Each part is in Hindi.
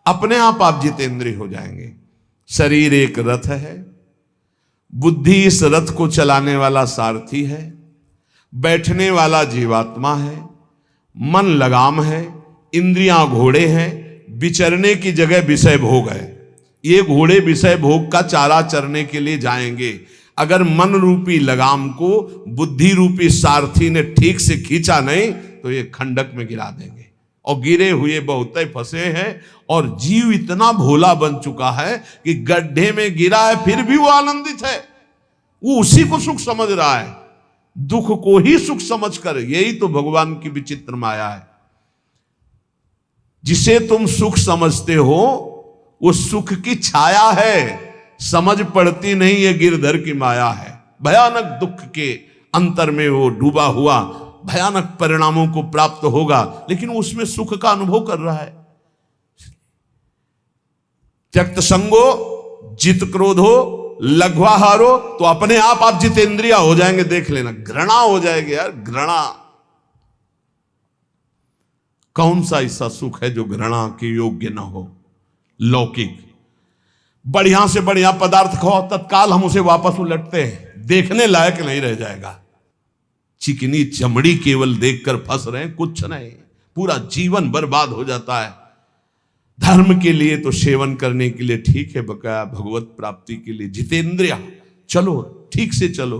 अपने आप जितेंद्रिय हो जाएंगे। शरीर एक रथ है, बुद्धि इस रथ को चलाने वाला सारथी है, बैठने वाला जीवात्मा है, मन लगाम है, इंद्रियां घोड़े हैं, विचरने की जगह विषय भोग है। ये घोड़े विषय भोग का चारा चरने के लिए जाएंगे। अगर मन रूपी लगाम को बुद्धि रूपी सारथी ने ठीक से खींचा नहीं तो ये खंडक में गिरा देंगे। और गिरे हुए बहुत फंसे हैं, और जीव इतना भोला बन चुका है कि गड्ढे में गिरा है फिर भी वो आनंदित है। वो उसी को सुख समझ रहा है, दुख को ही सुख समझकर। यही तो भगवान की विचित्र माया है। जिसे तुम सुख समझते हो वो सुख की छाया है, समझ पड़ती नहीं ये गिरधर की माया है। भयानक दुख के अंतर में वो डूबा हुआ भयानक परिणामों को प्राप्त होगा, लेकिन उसमें सुख का अनुभव कर रहा है। त्यक्त संगो जित क्रोधो लघ्वाहारो, तो अपने आप जितेंद्रिया हो जाएंगे। देख लेना, घृणा हो जाएगी यार, घृणा। कौन सा ऐसा सुख है जो घृणा के योग्य ना हो? लौकिक बढ़िया से बढ़िया पदार्थ खाओ, तत्काल हम उसे वापस उलटते हैं, देखने लायक नहीं रह जाएगा। चिकनी चमड़ी केवल देखकर फंस रहे हैं, कुछ नहीं, पूरा जीवन बर्बाद हो जाता है। धर्म के लिए तो सेवन करने के लिए ठीक है, बकाया भगवत प्राप्ति के लिए जितेंद्रिया चलो, ठीक से चलो।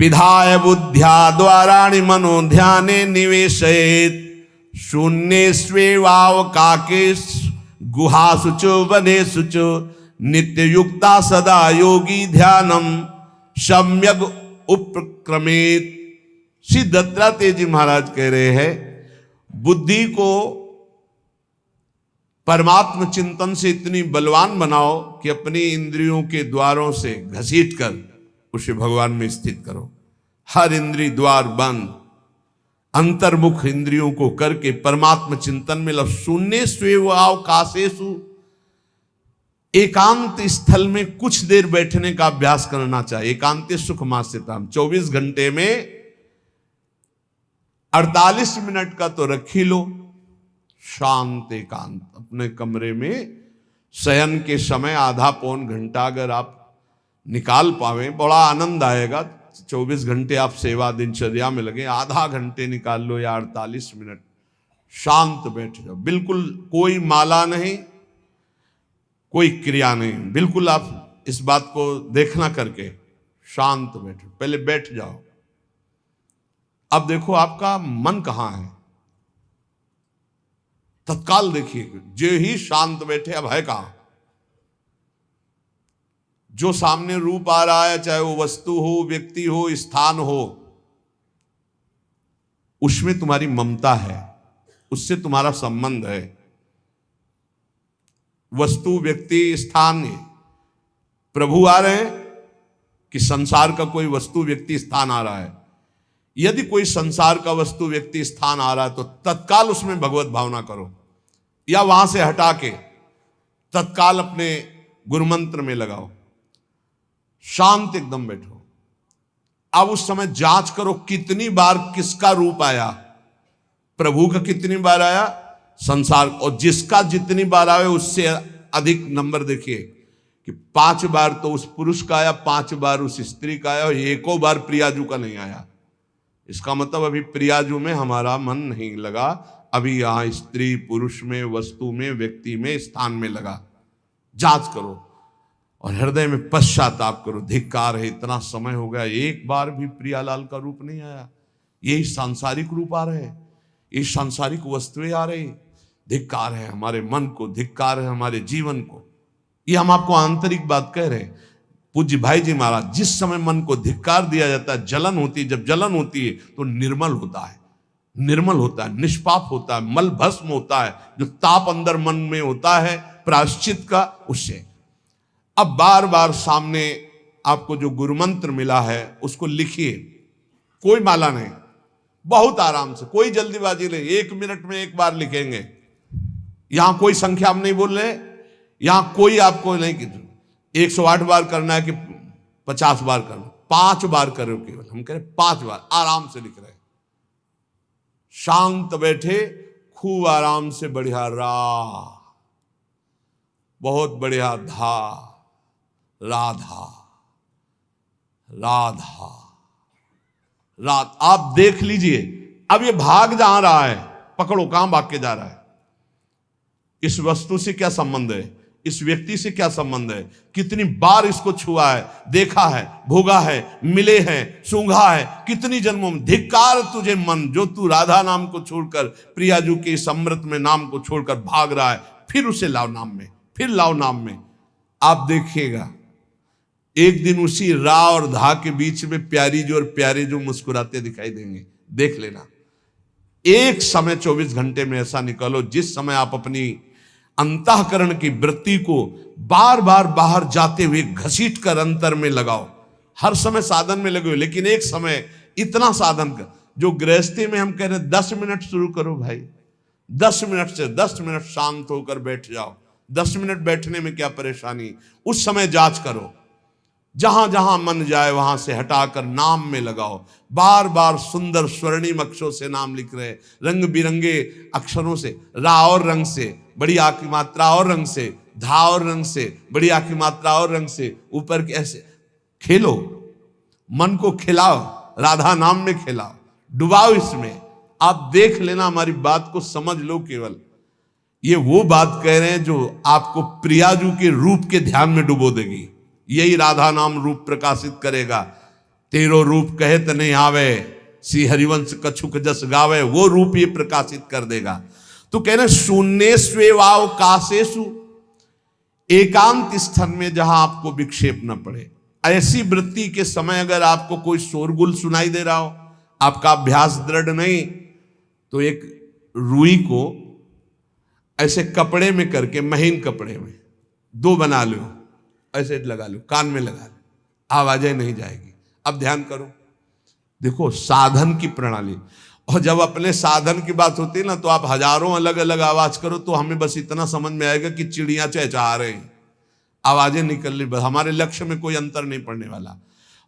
पिधाय बुद्ध्या द्वाराणि मनो ध्याने निवेशयेत्, शून्य स्वेवावकाके गुहासु च वनेषु च, नित्य युक्ता सदा योगी ध्यानम सम्यक उपक्रमेत। श्री दत्तात्रेय जी महाराज कह रहे हैं, बुद्धि को परमात्म चिंतन से इतनी बलवान बनाओ कि अपनी इंद्रियों के द्वारों से घसीट कर उसे भगवान में स्थित करो। हर इंद्रिय द्वार बंद, अंतर्मुख इंद्रियों को करके परमात्म चिंतन में लग। शून्य स्वेवावकाशेषु, एकांत स्थल में कुछ देर बैठने का अभ्यास करना चाहिए। एकांत सुख मास्यताम, 24 घंटे में 48 मिनट का तो रख ही लो शांत एकांत। अपने कमरे में शयन के समय आधा पौन घंटा अगर आप निकाल पावे, बड़ा आनंद आएगा। 24 घंटे आप सेवा दिनचर्या में लगे, आधा घंटे निकाल लो या 48 मिनट शांत बैठ जाओ। बिल्कुल कोई माला नहीं, कोई क्रिया नहीं, बिल्कुल आप इस बात को देखना करके शांत बैठो। पहले बैठ जाओ। अब देखो आपका मन कहां है, तत्काल देखिए। जो ही शांत बैठे, अब है कहां? जो सामने रूप आ रहा है, चाहे वो वस्तु हो, व्यक्ति हो, स्थान हो, उसमें तुम्हारी ममता है, उससे तुम्हारा संबंध है। वस्तु, व्यक्ति, स्थान, प्रभु आ रहे हैं कि संसार का कोई वस्तु, व्यक्ति, स्थान आ रहा है? यदि कोई संसार का वस्तु, व्यक्ति, स्थान आ रहा है तो तत्काल उसमें भगवत भावना करो, या वहां से हटा के तत्काल अपने गुरुमंत्र में लगाओ। शांत एकदम बैठो। अब उस समय जांच करो कितनी बार किसका रूप आया। प्रभु का कितनी बार आया, संसार, और जिसका जितनी बार आए उससे अधिक नंबर देखिए कि 5 बार तो उस पुरुष का आया, 5 बार उस स्त्री का आया, और एको बार प्रियाजू का नहीं आया। इसका मतलब अभी प्रियाजू में हमारा मन नहीं लगा, अभी यहां स्त्री पुरुष में, वस्तु में, व्यक्ति में, स्थान में लगा। जांच करो और हृदय में पश्चाताप करो। धिक्कार है, इतना समय हो गया, एक बार भी प्रियालाल का रूप नहीं आया। यही सांसारिक रूप आ रहे, ये सांसारिक वस्तुएं आ रही। धिक्कार है हमारे मन को, धिक्कार है हमारे जीवन को। ये हम आपको आंतरिक बात कह रहे हैं। पूज्य भाई जी महाराज, जिस समय मन को धिक्कार दिया जाता है, जलन होती है। जब जलन होती है तो निर्मल होता है, निर्मल होता है, निष्पाप होता है, मल भस्म होता है। जो ताप अंदर मन में होता है प्रायश्चित का, उससे। अब बार बार सामने आपको जो गुरुमंत्र मिला है उसको लिखिए। कोई माला नहीं, बहुत आराम से, कोई जल्दीबाजी नहीं। 1 मिनट में 1 बार लिखेंगे। यहां कोई संख्या हम नहीं बोल रहे, यहां कोई आपको नहीं कि 108 बार करना है कि 50 बार करना, 5 बार करो केवल। हम कह रहे 5 बार आराम से लिख रहे हैं। शांत बैठे, खूब आराम से, बढ़िया रा बहुत बढ़िया, धा, राधा, राधा, रात। आप देख लीजिए, अब ये भाग जहां रहा है, पकड़ो कहां भाग के जा रहा है। इस वस्तु से क्या संबंध है, इस व्यक्ति से क्या संबंध है, कितनी बार इसको छुआ है, देखा है, भोगा है, मिले हैं, सूंघा है, कितनी जन्मों में। धिक्कार तुझे मन, जो तू राधा नाम को छोड़कर, प्रियाजू के इस अमृत में नाम को छोड़कर भाग रहा है, फिर उसे लाओ नाम में, फिर लाओ नाम में। आप देखिएगा एक दिन उसी रा और धा के बीच में प्यारी जो और प्यारे जो मुस्कुराते दिखाई देंगे। देख लेना, एक समय 24 घंटे में ऐसा निकालो जिस समय आप अपनी अंतःकरण की वृत्ति को बार बार बाहर जाते हुए घसीट कर अंतर में लगाओ। हर समय साधन में लगे हो, लेकिन एक समय इतना साधन कर, जो गृहस्थी में हम कह रहे हैं 10 मिनट शुरू करो भाई, 10 मिनट से 10 मिनट शांत होकर बैठ जाओ। 10 मिनट बैठने में क्या परेशानी, उस समय जांच करो, जहां जहां मन जाए वहां से हटाकर नाम में लगाओ। बार बार सुंदर स्वर्णिम अक्षरों से नाम लिख रहे, रंग बिरंगे अक्षरों से, रा और रंग से, बड़ी आ की मात्रा और रंग से, धा और रंग से, बड़ी आ की मात्रा और रंग से, ऊपर के ऐसे खेलो, मन को खिलाओ, राधा नाम में खिलाओ, डुबाओ इसमें। आप देख लेना, हमारी बात को समझ लो। केवल ये वो बात कह रहे हैं जो आपको प्रियाजू के रूप के ध्यान में डुबो देगी। यही राधा नाम रूप प्रकाशित करेगा। तेरो रूप कहे त नहीं आवे, सी हरिवंश कछुक जस गावे, वो रूप ये प्रकाशित कर देगा। तो कह रहे शून्य स्वेवाव काशेषु, एकांत स्थन में जहां आपको विक्षेप न पड़े। ऐसी वृत्ति के समय अगर आपको कोई शोरगुल सुनाई दे रहा हो, आपका अभ्यास दृढ़ नहीं, तो एक रुई को ऐसे कपड़े में करके, महीन कपड़े में 2 बना लो, ऐसे लगा लो, कान में लगा लो, आवाजें नहीं जाएगी। अब ध्यान करो, देखो साधन की प्रणाली। और जब अपने साधन की बात होती है ना, तो आप हजारों अलग अलग आवाज करो तो हमें बस इतना समझ में आएगा कि चिड़िया चहचहा रहे हैं, आवाजें निकल रही, बस हमारे लक्ष्य में कोई अंतर नहीं पड़ने वाला।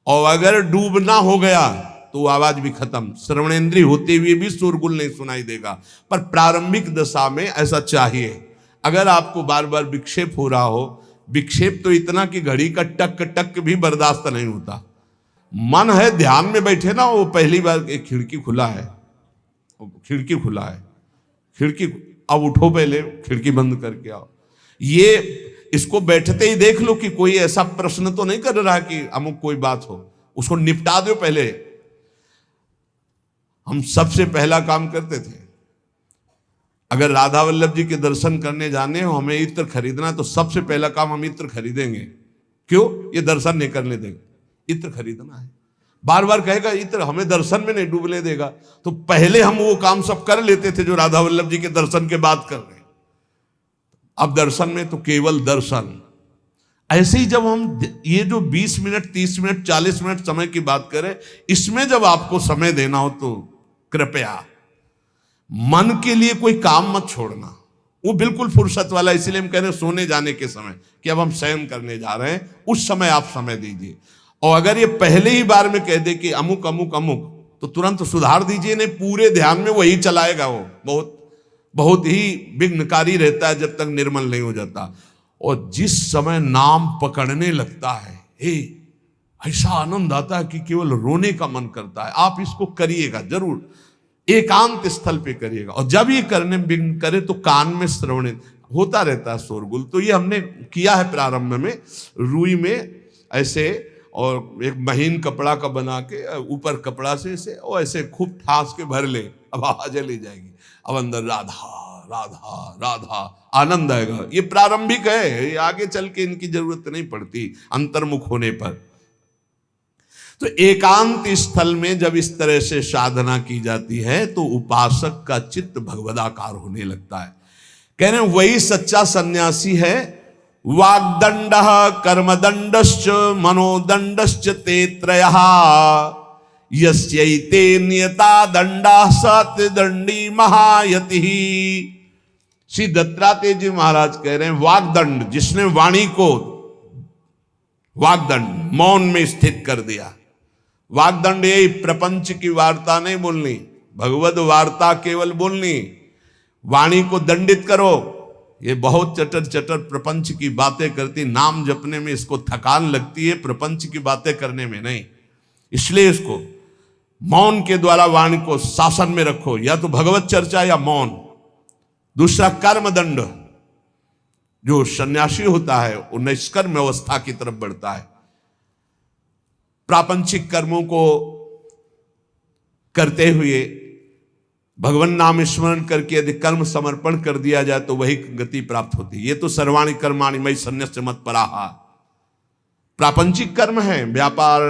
और अगर डूबना हो गया तो आवाज भी खत्म, श्रवणेंद्रिय होते हुए भी शोरगुल नहीं सुनाई देगा। पर प्रारंभिक दशा में ऐसा चाहिए। अगर आपको बार बार विक्षेप हो रहा हो, विक्षेप तो इतना कि घड़ी का टक टक भी बर्दाश्त नहीं होता, मन है ध्यान में बैठे ना, वो पहली बार एक खिड़की खुला है, खिड़की खुला है, खिड़की, अब उठो, पहले खिड़की बंद करके आओ। ये इसको बैठते ही देख लो कि कोई ऐसा प्रश्न तो नहीं कर रहा कि अमुक कोई बात हो, उसको निपटा दो पहले। हम सबसे पहला काम करते थे, अगर राधा वल्लभ जी के दर्शन करने जाने हो, हमें इत्र खरीदना, तो सबसे पहला काम हम इत्र खरीदेंगे। क्यों? ये दर्शन नहीं करने देंगे, इत्र खरीदना है। बार बार कहेगा इत्र हमें दर्शन में नहीं डूबने देगा, तो पहले हम वो काम सब कर लेते थे जो राधा वल्लभ जी के दर्शन के बाद कर रहे हैं। अब दर्शन में तो केवल दर्शन। ऐसे ही जब हम ये जो 20 मिनट, 30 मिनट, 40 मिनट समय की बात करें, इसमें जब आपको समय देना हो तो कृपया मन के लिए कोई काम मत छोड़ना, वो बिल्कुल फुर्सत वाला। इसलिए हम कह रहे हैं सोने जाने के समय कि अब हम शयन करने जा रहे हैं, उस समय आप समय दीजिए। और अगर ये पहले ही बार में कह दे कि अमुक अमुक अमुक, तो तुरंत सुधार दीजिए, नहीं पूरे ध्यान में वही चलाएगा। वो बहुत बहुत ही विघ्नकारी रहता है जब तक निर्मल नहीं हो जाता। और जिस समय नाम पकड़ने लगता है, ऐसा आनंद आता है कि केवल रोने का मन करता है। आप इसको करिएगा जरूर, एकांत स्थल पे करिएगा। और जब ये करने विघ्न करे तो कान में श्रवण होता रहता है, शोरगुल। तो ये हमने किया है प्रारंभ में, रुई में ऐसे, और एक महीन कपड़ा का बना के ऊपर कपड़ा से ऐसे, और ऐसे खूब ठास के भर ले, अब आवाजें ले जाएगी। अब अंदर राधा राधा राधा आनंद आएगा। ये प्रारंभिक है, ये आगे चल के इनकी जरूरत नहीं पड़ती अंतर्मुख होने पर। तो एकांत स्थल में जब इस तरह से साधना की जाती है तो उपासक का चित्त भगवदाकार होने लगता है। कह रहे हैं वही सच्चा सन्यासी है। वाग्दंड कर्मदंडश्च मनोदंडश्च ते त्रयः यस्यैते नियता दंडा सत्यदंडी महायति। श्री दत्तात्रेय जी महाराज कह रहे हैं वाग्दंड, जिसने वाणी को वाग्दंड मौन में स्थित कर दिया। वाग्दंड यही प्रपंच की वार्ता नहीं बोलनी, भगवद वार्ता केवल बोलनी। वाणी को दंडित करो, ये बहुत चटर चटर प्रपंच की बातें करती, नाम जपने में इसको थकान लगती है, प्रपंच की बातें करने में नहीं। इसलिए इसको मौन के द्वारा वाणी को शासन में रखो, या तो भगवत चर्चा या मौन। दूसरा कर्मदंड, जो सन्यासी होता है वो निष्कर्म अवस्था की तरफ बढ़ता है। प्रापंचिक कर्मों को करते हुए भगवान नाम स्मरण करके यदि कर्म समर्पण कर दिया जाए तो वही गति प्राप्त होती है। ये तो सर्वाणि कर्माणि मयि सन्न्यस्य मत्पराः। प्रापंचिक कर्म है, व्यापार,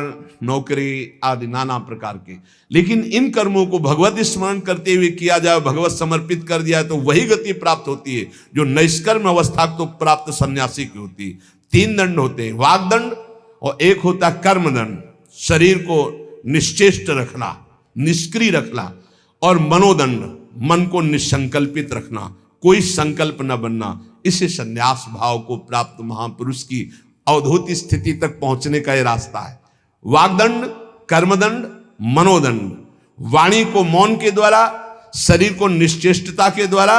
नौकरी आदि नाना प्रकार के, लेकिन इन कर्मों को भगवत स्मरण करते हुए किया जाए, भगवत समर्पित कर दिया तो वही गति प्राप्त होती है जो निष्कर्म अवस्था को प्राप्त सन्यासी की होती है। 3 दंड होते हैं, वागदंड और एक होता है कर्मदंड, शरीर को निश्चेष्ट रखना, निष्क्रिय रखना, और मनोदंड, मन को निसंकल्पित रखना, कोई संकल्प न बनना। इसे संन्यास भाव को प्राप्त महापुरुष की अवधूत स्थिति तक पहुंचने का यह रास्ता है। वागदंड, कर्मदंड, मनोदंड, वाणी को मौन के द्वारा, शरीर को निश्चेष्टता के द्वारा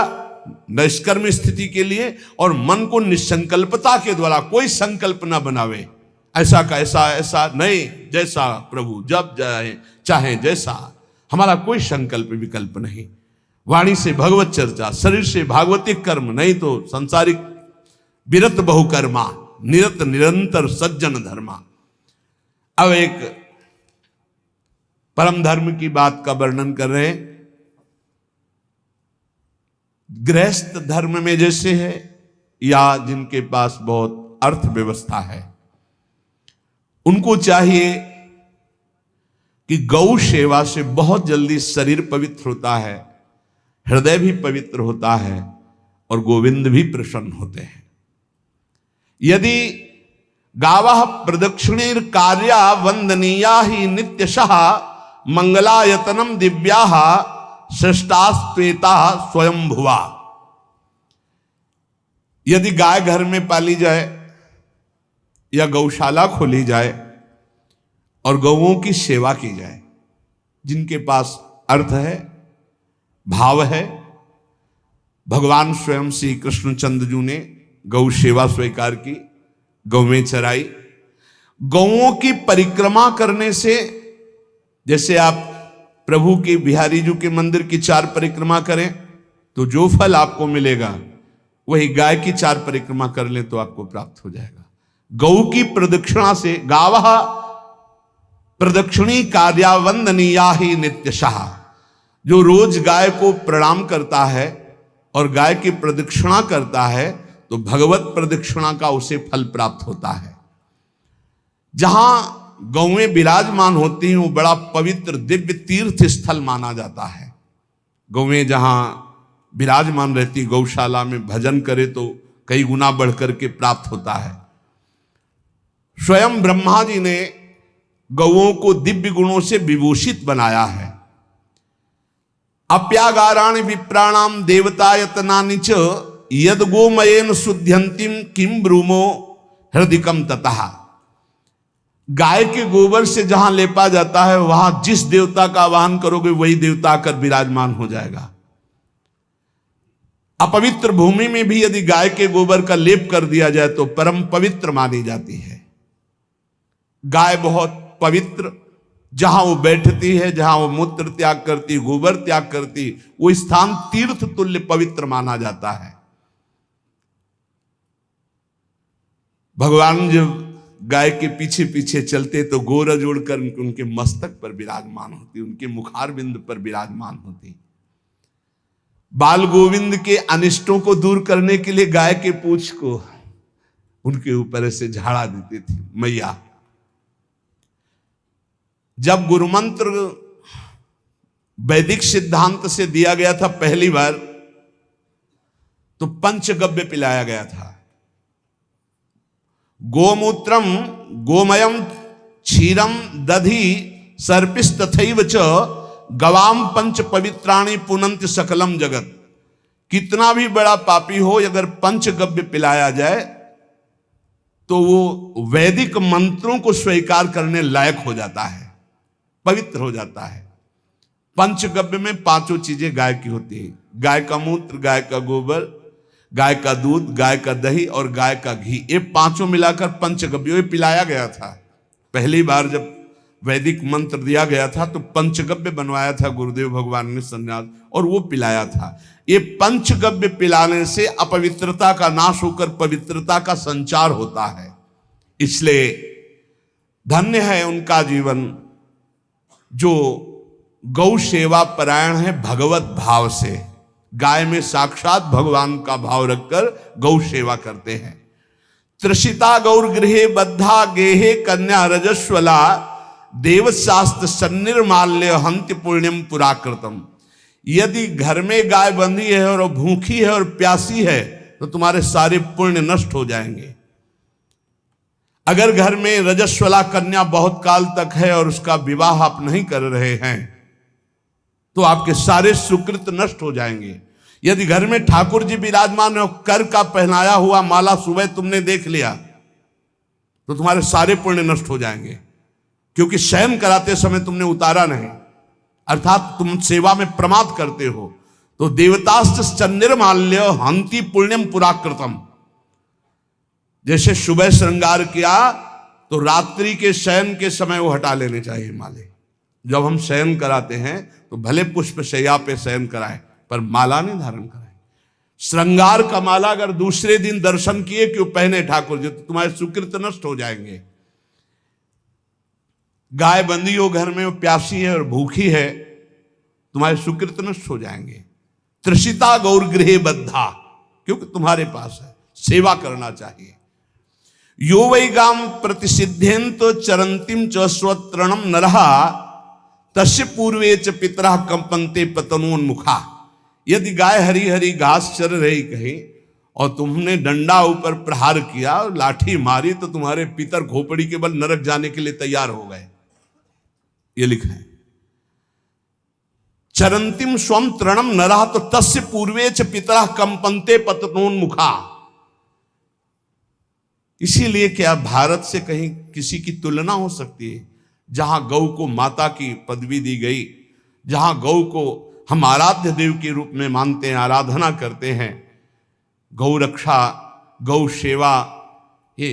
निष्कर्म स्थिति के लिए, और मन को निसंकल्पता के द्वारा, कोई संकल्प न बनावे, ऐसा का ऐसा, ऐसा नहीं, जैसा प्रभु जब चाहे जैसा, हमारा कोई संकल्प विकल्प नहीं। वाणी से भगवत चर्चा, शरीर से भागवतिक कर्म, नहीं तो संसारिक विरत बहुकर्मा, निरत निरंतर सज्जन धर्मा। अब एक परम धर्म की बात का वर्णन कर रहे हैं। गृहस्थ धर्म में जैसे है, या जिनके पास बहुत अर्थव्यवस्था है, उनको चाहिए कि गौ सेवा से बहुत जल्दी शरीर पवित्र होता है, हृदय भी पवित्र होता है, और गोविंद भी प्रसन्न होते हैं। यदि गावः प्रदक्षिणीर कार्या वंदनीया ही नित्यशः मंगलायतनम दिव्याः श्रेष्ठास्त्वेता स्वयंभुवा। यदि गाय घर में पाली जाए या गौशाला खोली जाए और गौओं की सेवा की जाए, जिनके पास अर्थ है, भाव है, भगवान स्वयं श्री कृष्णचंद्र जी ने गौ सेवा स्वीकार की, गौवें चराई। गौओं की परिक्रमा करने से, जैसे आप प्रभु के बिहारी जी के मंदिर की 4 परिक्रमा करें तो जो फल आपको मिलेगा, वही गाय की 4 परिक्रमा कर लें तो आपको प्राप्त हो जाएगा। गौ की प्रदक्षिणा से, गावः प्रदक्षिणी कार्या वंदनीया ही नित्यशः, जो रोज गाय को प्रणाम करता है और गाय की प्रदक्षिणा करता है तो भगवत प्रदक्षिणा का उसे फल प्राप्त होता है। जहां गौएं विराजमान होती हैं वो बड़ा पवित्र दिव्य तीर्थ स्थल माना जाता है। गौएं जहां विराजमान रहती, गौशाला में भजन करे तो कई गुना बढ़कर के प्राप्त होता है। स्वयं ब्रह्मा जी ने गौओं को दिव्य गुणों से विभूषित बनाया है। अप्यागाराणि विप्राणाम देवतायतनानि च यद गोमयेन शुद्ध्यंतिम किम ब्रूमो हृदिकम ततः। गाय के गोबर से जहां लेपा जाता है, वहां जिस देवता का आवाहन करोगे वही देवता आकर विराजमान हो जाएगा। अपवित्र भूमि में भी यदि गाय के गोबर का लेप कर दिया जाए तो परम पवित्र मानी जाती है। गाय बहुत पवित्र, जहां वो बैठती है, जहां वो मूत्र त्याग करती, गोबर त्याग करती, वो स्थान तीर्थ तुल्य पवित्र माना जाता है। भगवान जब गाय के पीछे पीछे चलते तो गोरज उड़कर उनके मस्तक पर विराजमान होती, उनके मुखार बिंद पर विराजमान होती। बाल गोविंद के अनिष्टों को दूर करने के लिए गाय के पूंछ को उनके ऊपर से झाड़ा देती थी मैया। जब गुरुमंत्र वैदिक सिद्धांत से दिया गया था पहली बार, तो पंचगव्य पिलाया गया था। गोमूत्रम गोमयम क्षीरम दधि सर्पिस्तथैव च गवाम पंच पवित्राणि पुनंत सकलम जगत। कितना भी बड़ा पापी हो, अगर पंचगव्य पिलाया जाए तो वो वैदिक मंत्रों को स्वीकार करने लायक हो जाता है, पवित्र हो जाता है। पंचगव्य में 5 चीजें गाय की होती है। गाय का मूत्र, गाय का गोबर, गाय का दूध, गाय का दही और गाय का घी, ये पांचों मिलाकर पंचगव्य पिलाया गया था। पहली बार जब वैदिक मंत्र दिया गया था तो पंचगव्य बनवाया था गुरुदेव भगवान ने सन्यास, और वो पिलाया था। ये पंचगव्य पिलाने से अपवित्रता का नाश होकर पवित्रता का संचार होता है। इसलिए धन्य है उनका जीवन जो गौ सेवा परायण है भगवत भाव से। गाय में साक्षात भगवान का भाव रखकर गौ सेवा करते हैं। त्रिषिता गौर गृहे बद्धा गेहे कन्या रजस्वला देवशास्त्र सन्निर्माल्य हंति पुण्यम पुराकृतम। यदि घर में गाय बंधी है और भूखी है और प्यासी है तो तुम्हारे सारे पुण्य नष्ट हो जाएंगे। अगर घर में रजस्वला कन्या बहुत काल तक है और उसका विवाह आप नहीं कर रहे हैं तो आपके सारे सुकृत नष्ट हो जाएंगे। यदि घर में ठाकुर जी विराजमान है, कर का पहनाया हुआ माला सुबह तुमने देख लिया तो तुम्हारे सारे पुण्य नष्ट हो जाएंगे, क्योंकि शयन कराते समय तुमने उतारा नहीं, अर्थात तुम सेवा में प्रमाद करते हो। तो देवतास्त्र सन्निर्माल्य हंति पुण्यम पुराकृतम। जैसे सुबह श्रृंगार किया तो रात्रि के शयन के समय वो हटा लेने चाहिए माले। जब हम शयन कराते हैं तो भले पुष्प शैया पे शयन कराएं पर माला नहीं धारण कराएं। श्रृंगार का माला अगर दूसरे दिन दर्शन किए क्यों पहने ठाकुर जी, तो तुम्हारे सुकृत नष्ट हो जाएंगे। गाय बंदी हो घर में, वो प्यासी है और भूखी है, तुम्हारे सुकृत नष्ट हो जाएंगे। त्रिषिता गौर गृहे बद्धा, क्योंकि तुम्हारे पास है, सेवा करना चाहिए। यो वै गाम प्रतिसिद्धेन्तो चरंतिम च स्वतरणम नरहा तस्य पूर्वे च पितरा कंपन्ते पतनोन्मुखा। यदि गाय हरी हरी घास चर रही कहीं और तुमने डंडा ऊपर प्रहार किया और लाठी मारी तो तुम्हारे पितर खोपड़ी के बल नरक जाने के लिए तैयार हो गए। ये लिखा है चरंतिम स्वम तृणम नरहा तो तस्य पूर्वे च पितरा कंपन्ते पतनोन्मुखा। इसीलिए क्या भारत से कहीं किसी की तुलना हो सकती है जहां गौ को माता की पदवी दी गई, जहां गौ को हम आराध्य देव के रूप में मानते हैं, आराधना करते हैं। गौ रक्षा, गौ सेवा, ये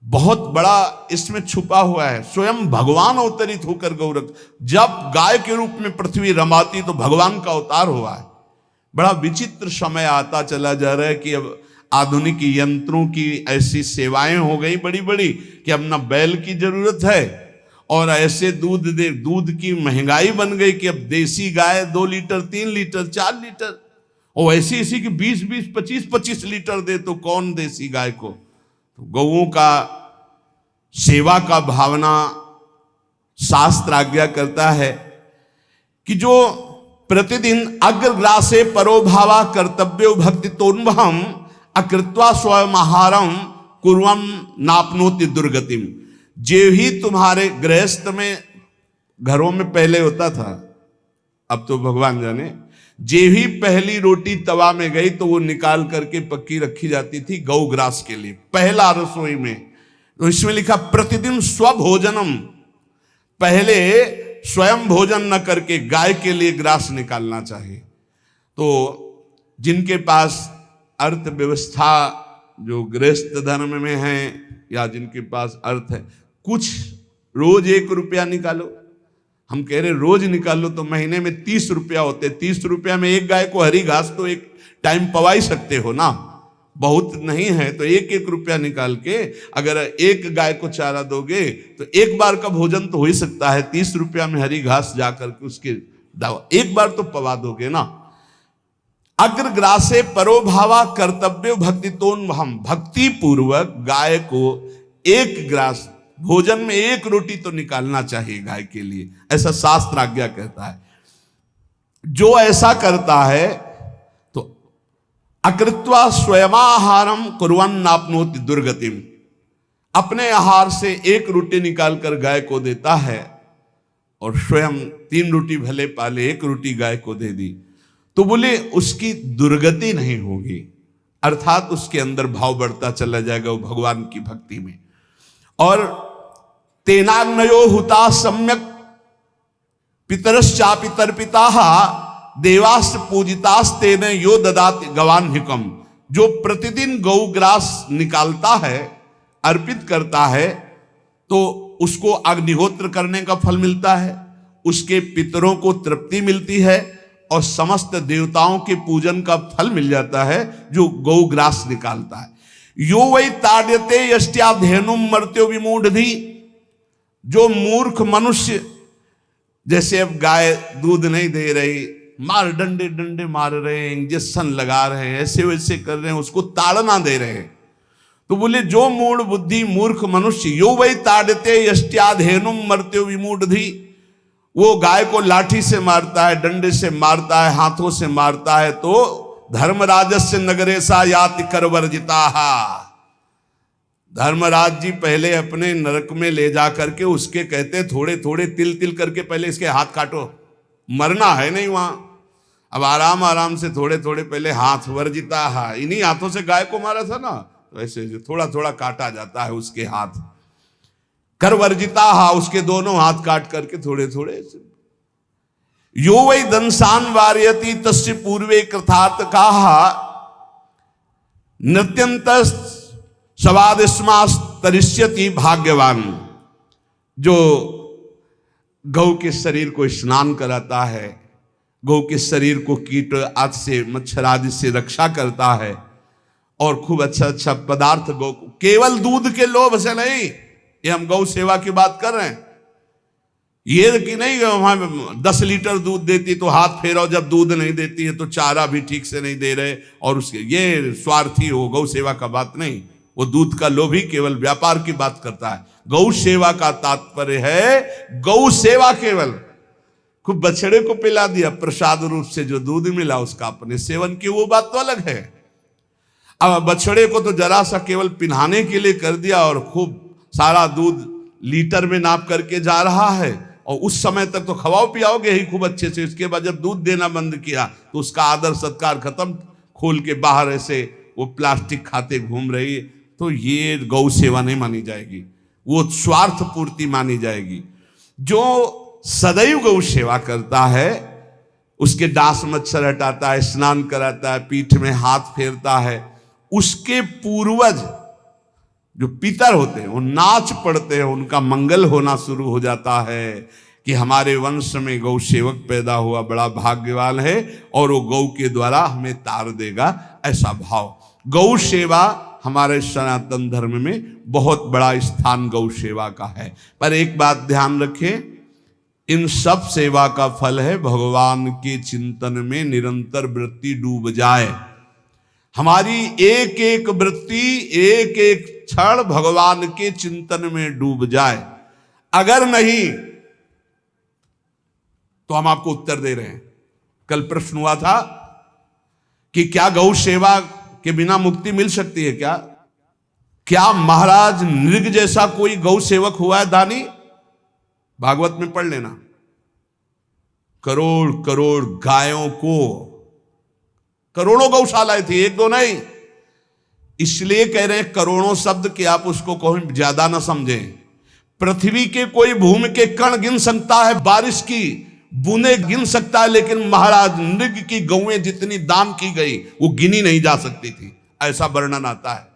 बहुत बड़ा इसमें छुपा हुआ है। स्वयं भगवान अवतरित होकर गौ जब गाय के रूप में पृथ्वी रमाती तो भगवान का अवतार हुआ है। बड़ा विचित्र समय आता चला जा रहा है कि अब आधुनिक यंत्रों की ऐसी सेवाएं हो गई बड़ी बड़ी कि अब ना बैल की जरूरत है और ऐसे दूध की महंगाई बन गई कि अब देसी गाय 2 लीटर 3 लीटर 4 लीटर और ऐसी ऐसी कि 20-20 25-25 लीटर दे तो कौन देसी गाय को। तो गौओं का सेवा का भावना शास्त्र आज्ञा करता है कि जो प्रतिदिन अग्रग्रासे परोभावा कर्तव्यो भक्ति तोन्वहम अकृत्वा स्वयं आहारम कुर्वम नापनोति दुर्गतिम। जे ही तुम्हारे गृहस्थ में घरों में पहले होता था, अब तो भगवान जाने, जे ही पहली रोटी तवा में गई तो वो निकाल करके पक्की रखी जाती थी गौग्रास के लिए, पहला रसोई में। तो इसमें लिखा प्रतिदिन स्वभोजनम, पहले स्वयं भोजन न करके गाय के लिए ग्रास निकालना चाहिए। तो जिनके पास अर्थव्यवस्था जो गृहस्थ धर्म में है या जिनके पास अर्थ है, कुछ रोज 1 रुपया निकालो। हम कह रहे रोज निकालो तो महीने में 30 रुपया होते। 30 रुपया में एक गाय को हरी घास तो एक टाइम पवा ही सकते हो ना, बहुत नहीं है तो 1-1 रुपया निकाल के अगर एक गाय को चारा दोगे तो एक बार का भोजन तो हो ही सकता है। 30 रुपया में हरी घास जाकर के उसके दावा एक बार तो पवा दोगे ना। अग्रग्रासे परोभावा कर्तव्य भक्ति तोन, हम भक्ति पूर्वक गाय को 1 ग्रास भोजन में 1 रोटी तो निकालना चाहिए गाय के लिए, ऐसा शास्त्र आज्ञा कहता है। जो ऐसा करता है तो अकृत्वा स्वयमाहारम कुर्वन् नाप्नोति दुर्गतिम, अपने आहार से 1 रोटी निकालकर गाय को देता है और स्वयं 3 रोटी भले पाले 1 रोटी गाय को दे दी तो बोले उसकी दुर्गति नहीं होगी, अर्थात उसके अंदर भाव बढ़ता चला जाएगा वो भगवान की भक्ति में। और तेनाग्नयो हुता सम्यक पितरश्चापि तर्पिताः देवास्त्र पूजितास्ते न यो ददात गवान्हिकम, जो प्रतिदिन गौग्रास निकालता है, अर्पित करता है, तो उसको अग्निहोत्र करने का फल मिलता है, उसके पितरों को तृप्ति मिलती है और समस्त देवताओं के पूजन का फल मिल जाता है जो गौग्रास निकालता है। यो वै ताड्यते यष्ट्याधेनुम मर्त्यो विमूढ़धि, जो मूर्ख मनुष्य, जैसे अब गाय दूध नहीं दे रही, मार डंडे डंडे मार रहे हैं, इंजेक्शन लगा रहे हैं, ऐसे वैसे कर रहे हैं, उसको ताड़ना दे रहे हैं, तो बोले जो मूढ़ बुद्धि मूर्ख मनुष्य, यो वै ताड्यते यष्ट्याधेनुम मर्त्यो विमूढ़धि, वो गाय को लाठी से मारता है, डंडे से मारता है, हाथों से मारता है, तो धर्मराजस्य नगरेशा याति करवर्जिताहा, धर्मराज जी पहले अपने नरक में ले जा करके उसके कहते थोड़े थोड़े तिल तिल करके पहले इसके हाथ काटो, मरना है नहीं वहां, अब आराम आराम से थोड़े थोड़े पहले हाथ वर्जिताहा, इन्हीं हाथों से गाय को मारा था ना, तो ऐसे थोड़ा थोड़ा काटा जाता है उसके हाथ, कर वर्जिताहा, उसके दोनों हाथ काट करके थोड़े थोड़े। यो वै दंसान वार्यति तस्य पूर्वे कृतार्थ काहा, नृत्यंत सवादिस्मास तरिष्यति भाग्यवान, जो गौ के शरीर को स्नान कराता है, गौ के शरीर को कीट आदि से मच्छर आदि से रक्षा करता है, और खूब अच्छा अच्छा पदार्थ गौ को, केवल दूध के लोभ से नहीं, ये हम गौ सेवा की बात कर रहे हैं, ये कि नहीं वहां 10 लीटर दूध देती तो हाथ फेरो, जब दूध नहीं देती है तो चारा भी ठीक से नहीं दे रहे, और उसके ये स्वार्थी हो, गौ सेवा का बात नहीं, वो दूध का लोभी केवल व्यापार की बात करता है। गौ सेवा का तात्पर्य है गौ सेवा, केवल खूब बछड़े को पिला दिया प्रसाद रूप से, जो दूध मिला उसका अपने सेवन की, वो बात तो अलग है। अब बछड़े को तो जरा सा केवल पिन्हाने के लिए कर दिया और खूब सारा दूध लीटर में नाप करके जा रहा है, और उस समय तक तो खवाओ पियाओगे ही खूब अच्छे से, इसके बाद जब दूध देना बंद किया तो उसका आदर सत्कार खत्म, खोल के बाहर ऐसे वो प्लास्टिक खाते घूम रही है, तो ये गौ सेवा नहीं मानी जाएगी, वो स्वार्थ पूर्ति मानी जाएगी। जो सदैव गौ सेवा करता है, उसके डांस मच्छर हटाता है, स्नान कराता है, पीठ में हाथ फेरता है, उसके पूर्वज जो पितर होते हैं वो नाच पड़ते हैं, उनका मंगल होना शुरू हो जाता है कि हमारे वंश में गौ सेवक पैदा हुआ, बड़ा भाग्यवान है, और वो गौ के द्वारा हमें तार देगा, ऐसा भाव। गौ सेवा हमारे सनातन धर्म में बहुत बड़ा स्थान गौ सेवा का है। पर एक बात ध्यान रखें, इन सब सेवा का फल है भगवान के चिंतन में निरंतर वृत्ति डूब जाए, हमारी एक एक वृत्ति एक एक क्षण भगवान के चिंतन में डूब जाए। अगर नहीं तो हम आपको उत्तर दे रहे हैं। कल प्रश्न हुआ था कि क्या गौ सेवा के बिना मुक्ति मिल सकती है? क्या महाराज नृग जैसा कोई गौ सेवक हुआ है दानी? भागवत में पढ़ लेना, करोड़ करोड़ गायों को, करोड़ों गौशालाएं थी, एक दो नहीं, इसलिए कह रहे हैं करोड़ों शब्द कि आप उसको कहीं ज्यादा ना समझें। पृथ्वी के कोई भूमि के कण गिन सकता है, बारिश की बूंदे गिन सकता है, लेकिन महाराज नृग की गौएं जितनी दान की गई वो गिनी नहीं जा सकती थी, ऐसा वर्णन आता है।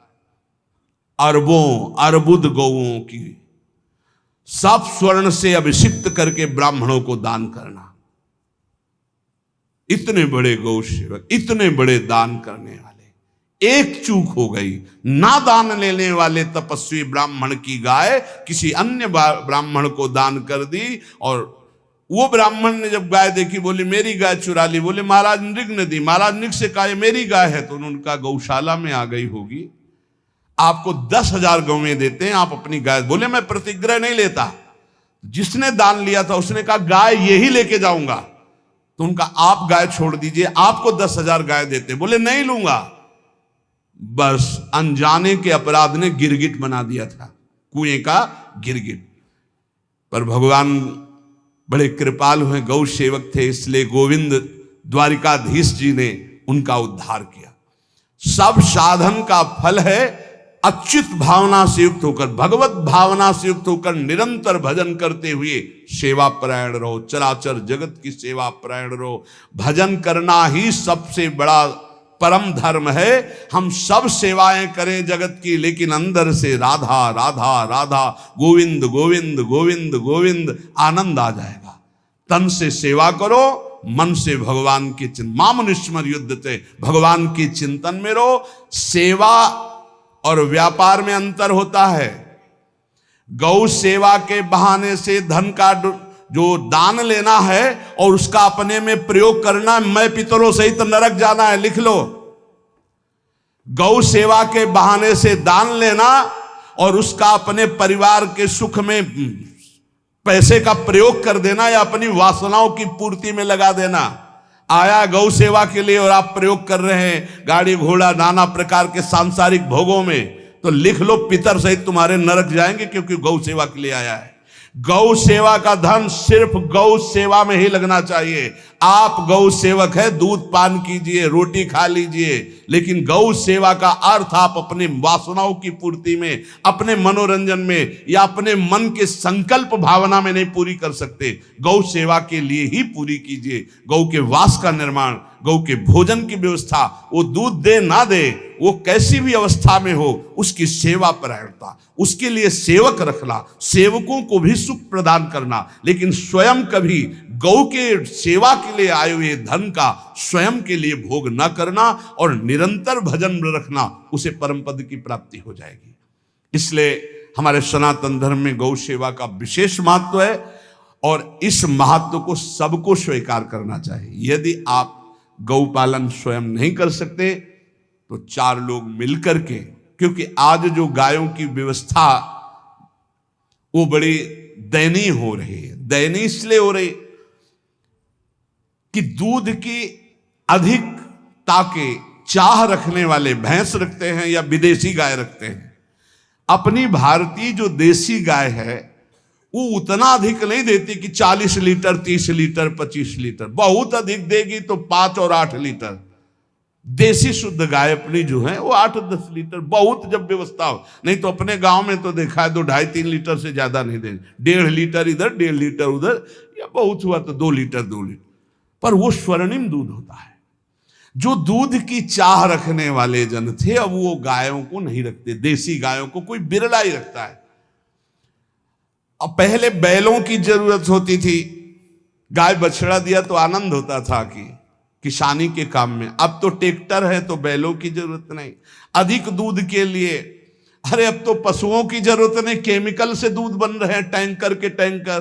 अरबों अर्बुद गौओं की सब स्वर्ण से अभिषिक्त करके ब्राह्मणों को दान करना, इतने बड़े गौ सेवक, इतने बड़े दान करने वाले, एक चूक हो गई, ना दान लेने वाले तपस्वी ब्राह्मण की गाय किसी अन्य ब्राह्मण को दान कर दी, और वो ब्राह्मण ने जब गाय देखी बोली मेरी गाय चुरा ली, बोले महाराज नृग ने दी। महाराज नृग से कहा मेरी गाय है, तो उनका गौशाला में आ गई होगी, आपको 10,000 गौएं देते हैं, आप अपनी गाय। बोले मैं प्रतिग्रह नहीं लेता, जिसने दान लिया था उसने कहा गाय यही लेके जाऊंगा, तो उनका आप गाय छोड़ दीजिए, आपको 10,000 गाय देते। बोले नहीं लूंगा। बस अनजाने के अपराध ने गिरगिट बना दिया था, कुएं का गिरगिट। पर भगवान बड़े कृपालु हैं, गौ सेवक थे, इसलिए गोविंद द्वारिकाधीश जी ने उनका उद्धार किया। सब साधन का फल है अच्युत भावना से युक्त होकर, भगवत भावना से युक्त होकर निरंतर भजन करते हुए सेवा परायण रहो, चराचर जगत की सेवा परायण रहो। भजन करना ही सबसे बड़ा परम धर्म है। हम सब सेवाएं करें जगत की, लेकिन अंदर से राधा राधा राधा, गोविंद गोविंद गोविंद गोविंद, आनंद आ जाएगा। तन से सेवा करो, मन से भगवान के चिंतन, मामुनिस्मर युद्धते, भगवान के चिंतन में रहो। सेवा और व्यापार में अंतर होता है। गौ सेवा के बहाने से धन का जो दान लेना है और उसका अपने में प्रयोग करना, मैं पितरों सहित नरक जाना है, लिख लो। गौ सेवा के बहाने से दान लेना और उसका अपने परिवार के सुख में पैसे का प्रयोग कर देना या अपनी वासनाओं की पूर्ति में लगा देना। आया गौ सेवा के लिए और आप प्रयोग कर रहे हैं गाड़ी घोड़ा नाना प्रकार के सांसारिक भोगों में, तो लिख लो पितर सहित तुम्हारे नरक जाएंगे, क्योंकि गौ सेवा के लिए आया है। गौ सेवा का धन सिर्फ गौ सेवा में ही लगना चाहिए। आप गौ सेवक है, दूध पान कीजिए, रोटी खा लीजिए, लेकिन गौ सेवा का अर्थ आप अपने वासनाओं की पूर्ति में, अपने मनोरंजन में या अपने मन के संकल्प भावना में नहीं पूरी कर सकते। गौ सेवा के लिए ही पूरी कीजिए। गौ के वास का निर्माण, गौ के भोजन की व्यवस्था, वो दूध दे ना दे, वो कैसी भी अवस्था में हो, उसकी सेवा परायणता, उसके लिए सेवक रखना, सेवकों को भी सुख प्रदान करना, लेकिन स्वयं कभी गौ के सेवा के लिए आए हुए धन का स्वयं के लिए भोग न करना और निरंतर भजन रखना, उसे परम पद की प्राप्ति हो जाएगी। इसलिए हमारे सनातन धर्म में गौ सेवा का विशेष महत्व है और इस महत्व को सबको स्वीकार करना चाहिए। यदि आप गौ पालन स्वयं नहीं कर सकते तो 4 लोग मिलकर के, क्योंकि आज जो गायों की व्यवस्था वो बड़ी दयनीय हो रही है। दयनीय इसलिए हो रही कि दूध की अधिकता के चाह रखने वाले भैंस रखते हैं या विदेशी गाय रखते हैं। अपनी भारतीय जो देसी गाय है वो उतना अधिक नहीं देती कि 40 लीटर 30 लीटर 25 लीटर, बहुत अधिक देगी तो 5 और 8 लीटर। देसी शुद्ध गाय अपनी जो है वो 8-10 लीटर, बहुत जब व्यवस्था हो। नहीं तो अपने गांव में तो देखा है तो 2.5-3 लीटर से ज्यादा नहीं देंगे, 1.5 लीटर इधर 1.5 लीटर उधर, या बहुत हुआ तो 2 लीटर 2 लीटर, पर वो स्वर्णिम दूध होता है। जो दूध की चाह रखने वाले जन थे अब वो गायों को नहीं रखते, देसी गायों को कोई बिरला ही रखता है। अब पहले बैलों की जरूरत होती थी, गाय बछड़ा दिया तो आनंद होता था कि किसानी के काम में। अब तो ट्रैक्टर है तो बैलों की जरूरत नहीं। अधिक दूध के लिए अरे अब तो पशुओं की जरूरत नहीं, केमिकल से दूध बन रहे हैं, टैंकर के टैंकर।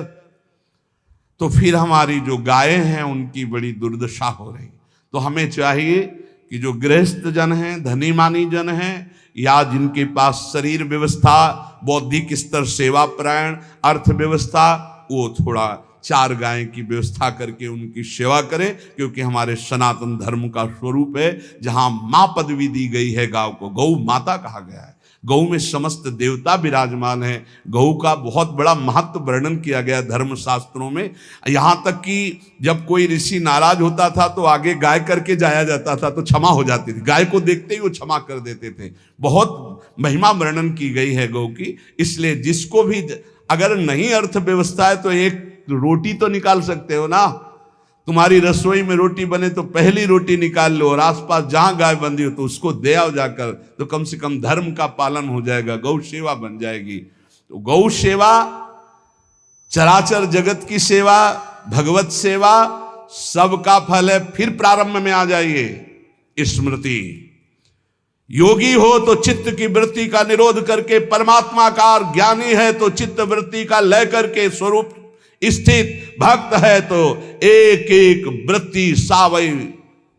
तो फिर हमारी जो गायें हैं उनकी बड़ी दुर्दशा हो रही। तो हमें चाहिए कि जो गृहस्थ जन हैं, धनी मानी जन हैं, या जिनके पास शरीर व्यवस्था, बौद्धिक स्तर सेवा परायण, अर्थव्यवस्था, वो थोड़ा 4 गाय की व्यवस्था करके उनकी सेवा करें, क्योंकि हमारे सनातन धर्म का स्वरूप है जहां मां पदवी दी गई है गांव को, गौ माता कहा गया है। गौ में समस्त देवता विराजमान है। गौ का बहुत बड़ा महत्व वर्णन किया गया धर्म शास्त्रों में। यहाँ तक कि जब कोई ऋषि नाराज होता था तो आगे गाय करके जाया जाता था तो क्षमा हो जाती थी, गाय को देखते ही वो क्षमा कर देते थे। बहुत महिमा वर्णन की गई है गौ की। इसलिए जिसको भी अगर नहीं अर्थव्यवस्था है तो एक रोटी तो निकाल सकते हो ना। तुम्हारी रसोई में रोटी बने तो पहली रोटी निकाल लो, और आसपास जहां गाय बंधी हो तो उसको दे आओ जाकर, तो कम से कम धर्म का पालन हो जाएगा, गौ सेवा बन जाएगी। तो गौ सेवा, चराचर जगत की सेवा, भगवत सेवा, सबका फल है। फिर प्रारंभ में आ जाइए स्मृति। योगी हो तो चित्त की वृत्ति का निरोध करके परमात्माकार, ज्ञानी है तो चित्त वृत्ति का लय करके स्वरूप स्थित, भक्त है तो एक एक वृत्ति सावई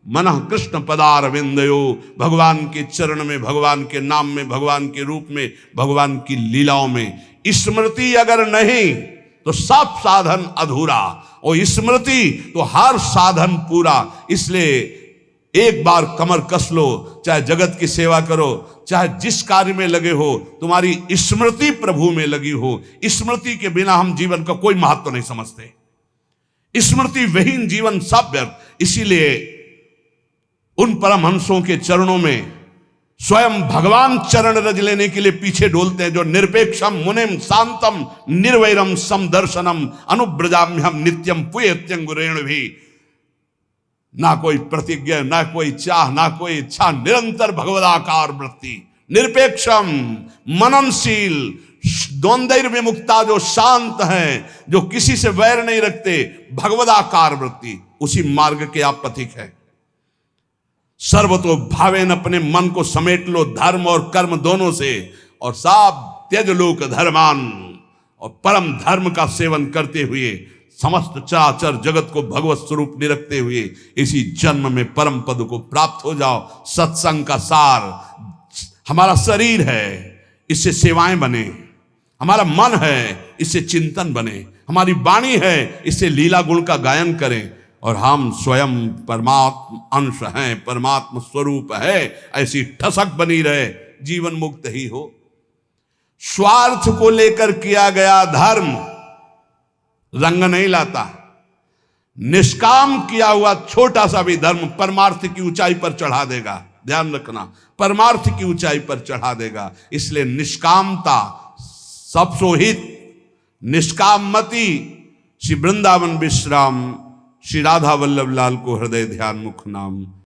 मनः कृष्ण पदार विंदयो। भगवान के चरण में, भगवान के नाम में, भगवान के रूप में, भगवान की लीलाओं में। स्मृति अगर नहीं तो सब साधन अधूरा, और स्मृति तो हर साधन पूरा। इसलिए एक बार कमर कस लो, चाहे जगत की सेवा करो, चाहे जिस कार्य में लगे हो, तुम्हारी स्मृति प्रभु में लगी हो। स्मृति के बिना हम जीवन का कोई महत्व नहीं समझते। स्मृति विहीन जीवन सब व्यर्थ। इसीलिए उन परमहंसों के चरणों में स्वयं भगवान चरण रज लेने के लिए पीछे डोलते हैं, जो निरपेक्षम मुनिम शांतम निर्वैरम समदर्शनम अनुब्रजाम्यम नित्यम पुयत्यंगुरेण भी। ना कोई प्रतिज्ञा, ना कोई चाह, ना कोई इच्छा, निरंतर भगवदाकार वृत्ति, निरपेक्षम मननशील, द्वंद्व विमुक्ता, जो शांत हैं, जो किसी से वैर नहीं रखते, भगवदाकार वृत्ति, उसी मार्ग के आप पथिक हैं। सर्वतो भावेन, अपने मन को समेट लो धर्म और कर्म दोनों से, और साब त्यज लोक धर्मान, और परम धर्म का सेवन करते हुए समस्त चराचर जगत को भगवत स्वरूप निरखते हुए इसी जन्म में परम पद को प्राप्त हो जाओ। सत्संग का सार हमारा शरीर है, इससे सेवाएं बने, हमारा मन है, इससे चिंतन बने, हमारी वाणी है, इससे लीला गुण का गायन करें, और हम स्वयं परमात्म अंश हैं, परमात्म स्वरूप है, ऐसी ठसक बनी रहे, जीवन मुक्त ही हो। स्वार्थ को लेकर किया गया धर्म रंग नहीं लाता। निष्काम किया हुआ छोटा सा भी धर्म परमार्थ की ऊंचाई पर चढ़ा देगा। ध्यान रखना, परमार्थ की ऊंचाई पर चढ़ा देगा। इसलिए निष्कामता सब सोहित, निष्कामति। श्री वृंदावन विश्राम, श्री राधा वल्लभ लाल को हृदय ध्यान मुख नाम।